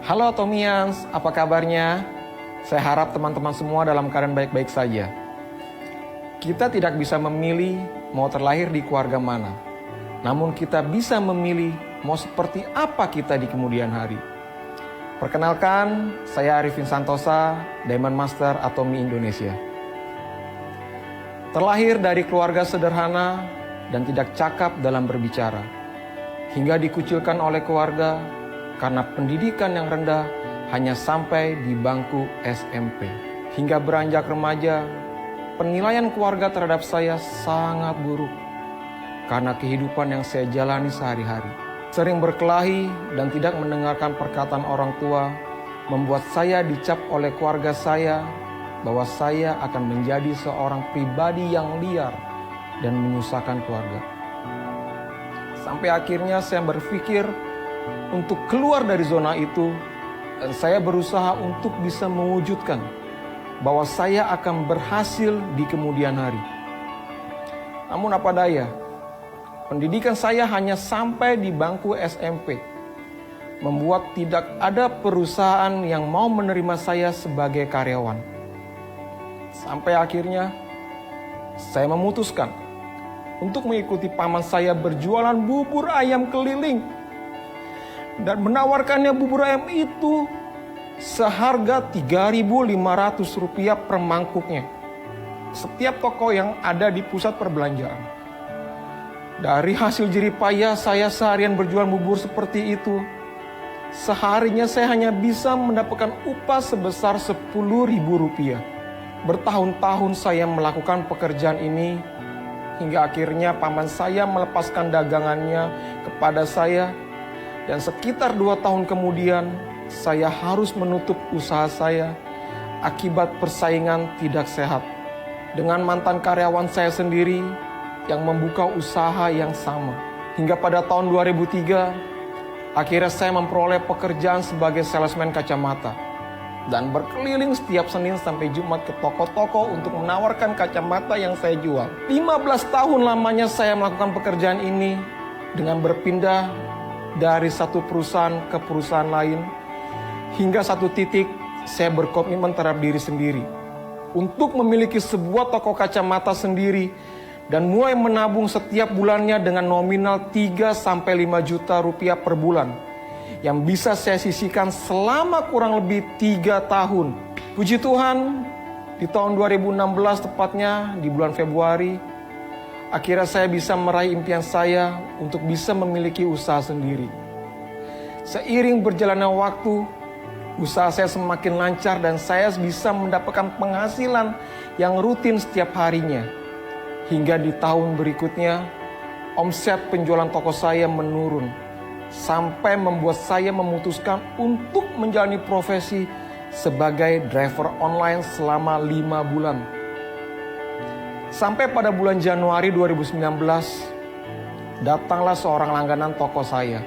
Halo Atomians, apa kabarnya? Saya harap teman-teman semua dalam keadaan baik-baik saja. Kita tidak bisa memilih mau terlahir di keluarga mana. Namun kita bisa memilih mau seperti apa kita di kemudian hari. Perkenalkan, saya Arifin Santosa, Diamond Master Atomi Indonesia. Terlahir dari keluarga sederhana dan tidak cakap dalam berbicara. Hingga dikucilkan oleh keluarga karena pendidikan yang rendah hanya sampai di bangku SMP. Hingga beranjak remaja, penilaian keluarga terhadap saya sangat buruk karena kehidupan yang saya jalani sehari-hari. Sering berkelahi dan tidak mendengarkan perkataan orang tua membuat saya dicap oleh keluarga saya bahwa saya akan menjadi seorang pribadi yang liar dan menyusahkan keluarga. Sampai akhirnya saya berpikir untuk keluar dari zona itu, dan saya berusaha untuk bisa mewujudkan bahwa saya akan berhasil di kemudian hari. Namun apa daya, pendidikan saya hanya sampai di bangku SMP, membuat tidak ada perusahaan yang mau menerima saya sebagai karyawan. Sampai akhirnya, saya memutuskan untuk mengikuti paman saya berjualan bubur ayam keliling dan menawarkannya bubur ayam itu seharga Rp3.500 per mangkuknya. Setiap toko yang ada di pusat perbelanjaan. Dari hasil jerih payah saya seharian berjualan bubur seperti itu, seharinya saya hanya bisa mendapatkan upah sebesar Rp10.000. Bertahun-tahun saya melakukan pekerjaan ini, hingga akhirnya paman saya melepaskan dagangannya kepada saya. Dan sekitar 2 tahun kemudian, saya harus menutup usaha saya akibat persaingan tidak sehat dengan mantan karyawan saya sendiri yang membuka usaha yang sama. Hingga pada tahun 2003, akhirnya saya memperoleh pekerjaan sebagai salesman kacamata dan berkeliling setiap Senin sampai Jumat ke toko-toko untuk menawarkan kacamata yang saya jual. 15 tahun lamanya saya melakukan pekerjaan ini dengan berpindah dari satu perusahaan ke perusahaan lain, hingga satu titik saya berkomitmen terhadap diri sendiri untuk memiliki sebuah toko kacamata sendiri dan mulai menabung setiap bulannya dengan nominal 3-5 juta rupiah per bulan yang bisa saya sisihkan selama kurang lebih 3 tahun. Puji Tuhan, di tahun 2016 tepatnya di bulan Februari, akhirnya saya bisa meraih impian saya untuk bisa memiliki usaha sendiri. Seiring berjalannya waktu, usaha saya semakin lancar dan saya bisa mendapatkan penghasilan yang rutin setiap harinya. Hingga di tahun berikutnya, omset penjualan toko saya menurun, sampai membuat saya memutuskan untuk menjalani profesi sebagai driver online selama 5 bulan. Sampai pada bulan Januari 2019, datanglah seorang langganan toko saya,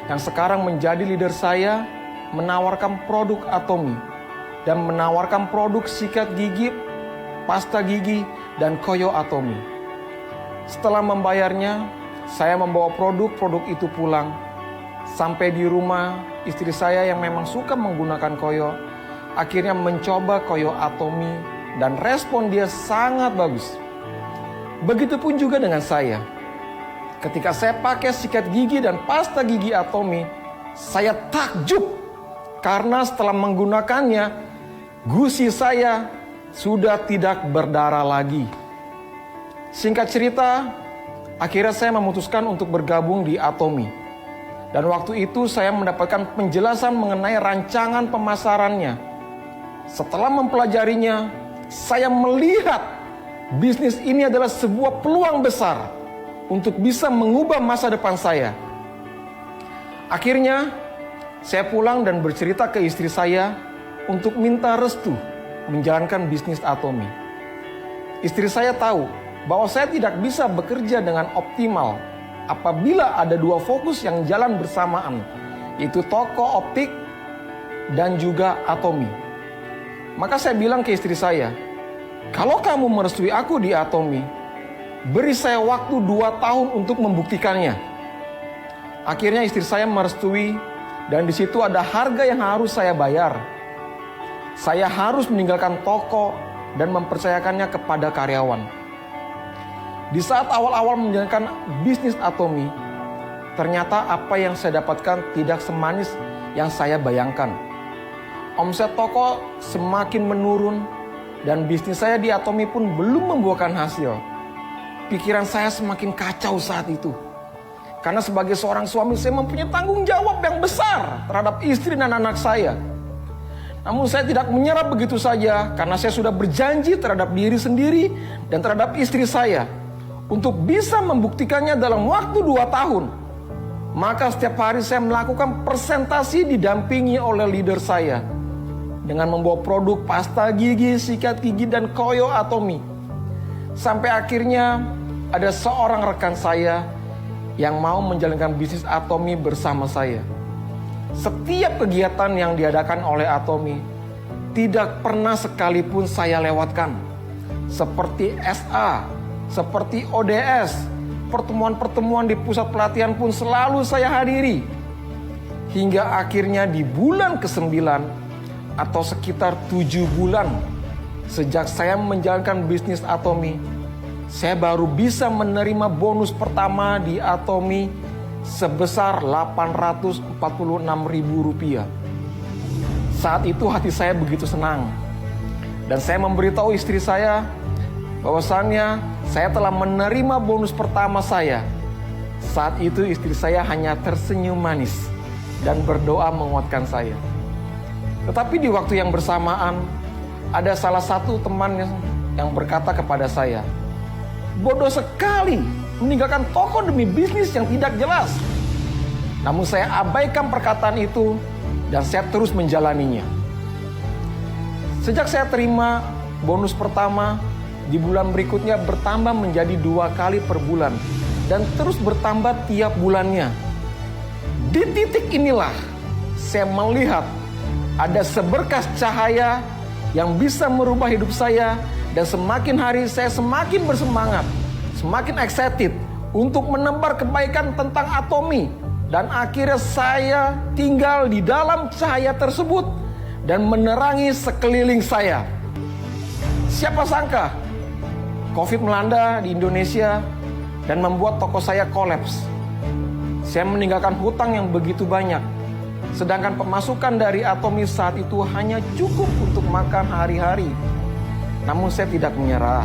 yang sekarang menjadi leader saya, menawarkan produk Atomi, dan menawarkan produk sikat gigi, pasta gigi, dan koyo Atomi. Setelah membayarnya, saya membawa produk-produk itu pulang. Sampai di rumah, istri saya yang memang suka menggunakan koyo, akhirnya mencoba koyo Atomi, dan respon dia sangat bagus. Begitupun juga dengan saya. Ketika saya pakai sikat gigi dan pasta gigi Atomi, saya takjub karena setelah menggunakannya, gusi saya sudah tidak berdarah lagi. Singkat cerita, akhirnya saya memutuskan untuk bergabung di Atomi. Dan waktu itu saya mendapatkan penjelasan mengenai rancangan pemasarannya. Setelah mempelajarinya, saya melihat bisnis ini adalah sebuah peluang besar untuk bisa mengubah masa depan saya. Akhirnya, saya pulang dan bercerita ke istri saya untuk minta restu menjalankan bisnis Atomi. Istri saya tahu bahwa saya tidak bisa bekerja dengan optimal apabila ada 2 fokus yang jalan bersamaan, yaitu toko optik dan juga Atomi. Maka saya bilang ke istri saya, kalau kamu merestui aku di Atomi, beri saya waktu 2 tahun untuk membuktikannya. Akhirnya istri saya merestui Dan di situ ada harga yang harus saya bayar. Saya harus meninggalkan toko dan mempercayakannya kepada karyawan. Di saat awal-awal menjalankan bisnis Atomy, ternyata apa yang saya dapatkan tidak semanis yang saya bayangkan. Omset toko semakin menurun dan bisnis saya di Atomy pun belum membuahkan hasil. Pikiran saya semakin kacau saat itu. Karena sebagai seorang suami saya mempunyai tanggung jawab yang besar terhadap istri dan anak saya. Namun saya tidak menyerah begitu saja karena saya sudah berjanji terhadap diri sendiri dan terhadap istri saya untuk bisa membuktikannya dalam waktu 2 tahun. Maka setiap hari saya melakukan presentasi didampingi oleh leader saya dengan membawa produk pasta gigi, sikat gigi, dan koyo Atomy. Sampai akhirnya ada seorang rekan saya yang mau menjalankan bisnis Atomy bersama saya. Setiap kegiatan yang diadakan oleh Atomy tidak pernah sekalipun saya lewatkan. Seperti SA, seperti ODS, pertemuan-pertemuan di pusat pelatihan pun selalu saya hadiri. Hingga akhirnya di bulan ke-9 atau sekitar 7 bulan sejak saya menjalankan bisnis Atomy, saya baru bisa menerima bonus pertama di Atomy sebesar Rp846.000. Saat itu hati saya begitu senang. Dan saya memberitahu istri saya bahwasannya saya telah menerima bonus pertama saya. Saat itu istri saya hanya tersenyum manis dan berdoa menguatkan saya. Tetapi di waktu yang bersamaan, ada salah satu teman yang berkata kepada saya, "Bodoh sekali meninggalkan toko demi bisnis yang tidak jelas." Namun saya abaikan perkataan itu dan saya terus menjalaninya. Sejak saya terima bonus pertama, di bulan berikutnya bertambah menjadi 2 kali per bulan dan terus bertambah tiap bulannya. Di titik inilah saya melihat ada seberkas cahaya yang bisa merubah hidup saya, dan semakin hari saya semakin bersemangat, semakin excited untuk menebar kebaikan tentang Atomy. Dan akhirnya saya tinggal di dalam cahaya tersebut dan menerangi sekeliling saya. Siapa sangka COVID melanda di Indonesia dan membuat toko saya kolaps. Saya meninggalkan hutang yang begitu banyak, sedangkan pemasukan dari Atomy saat itu hanya cukup untuk makan hari-hari. Namun saya tidak menyerah.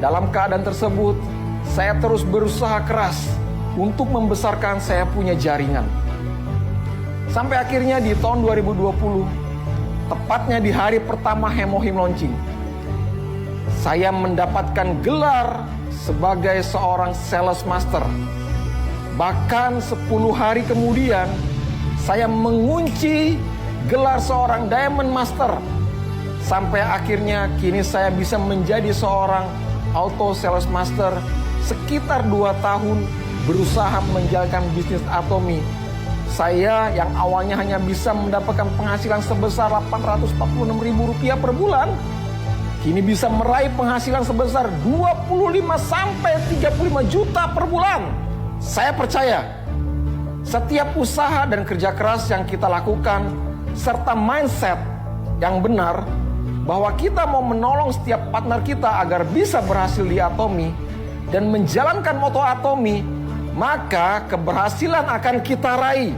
Dalam keadaan tersebut, saya terus berusaha keras untuk membesarkan saya punya jaringan. Sampai akhirnya di tahun 2020, tepatnya di hari pertama Hemohim launching, saya mendapatkan gelar sebagai seorang sales master. Bahkan 10 hari kemudian, saya mengunci gelar seorang Diamond Master. Sampai akhirnya kini saya bisa menjadi seorang Auto Sales Master sekitar 2 tahun berusaha menjalankan bisnis Atomy. Saya yang awalnya hanya bisa mendapatkan penghasilan sebesar Rp846.000 per bulan, kini bisa meraih penghasilan sebesar 25-35 juta per bulan. Saya percaya setiap usaha dan kerja keras yang kita lakukan, serta mindset yang benar, bahwa kita mau menolong setiap partner kita agar bisa berhasil di Atomy dan menjalankan moto Atomy, maka keberhasilan akan kita raih.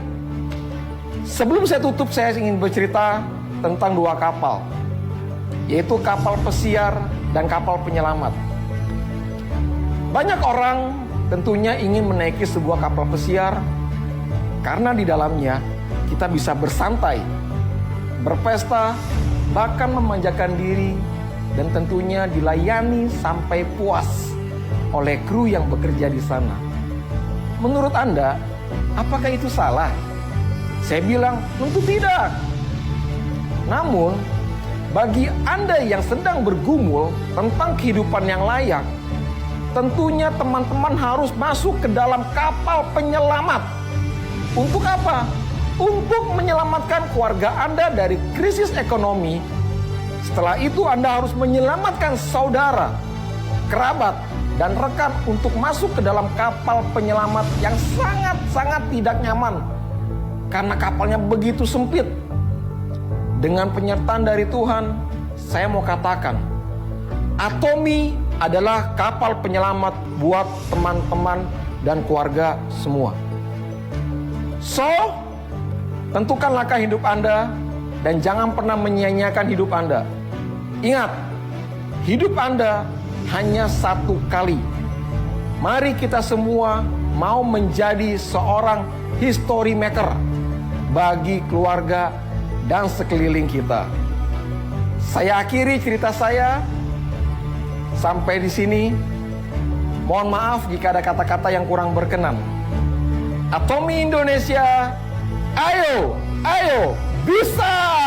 Sebelum saya tutup, saya ingin bercerita tentang 2 kapal, yaitu kapal pesiar dan kapal penyelamat. Banyak orang tentunya ingin menaiki sebuah kapal pesiar karena di dalamnya kita bisa bersantai, berpesta, bahkan memanjakan diri, dan tentunya dilayani sampai puas oleh kru yang bekerja di sana. Menurut Anda, apakah itu salah? Saya bilang, tentu tidak. Namun, bagi Anda yang sedang bergumul tentang kehidupan yang layak, tentunya teman-teman harus masuk ke dalam kapal penyelamat. Untuk apa? Untuk menyelamatkan keluarga Anda dari krisis ekonomi. Setelah itu Anda harus menyelamatkan saudara, kerabat, dan rekan untuk masuk ke dalam kapal penyelamat yang sangat-sangat tidak nyaman. karena kapalnya begitu sempit. Dengan penyertaan dari Tuhan, saya mau katakan, Atomi adalah kapal penyelamat buat teman-teman dan keluarga semua. So, tentukan langkah hidup Anda dan jangan pernah menyia-nyiakan hidup Anda. Ingat, hidup Anda hanya satu kali. Mari kita semua mau menjadi seorang history maker bagi keluarga dan sekeliling kita. Saya akhiri cerita saya sampai di sini. Mohon maaf jika ada kata-kata yang kurang berkenan. Atomi Indonesia, ayo, ayo, bisa!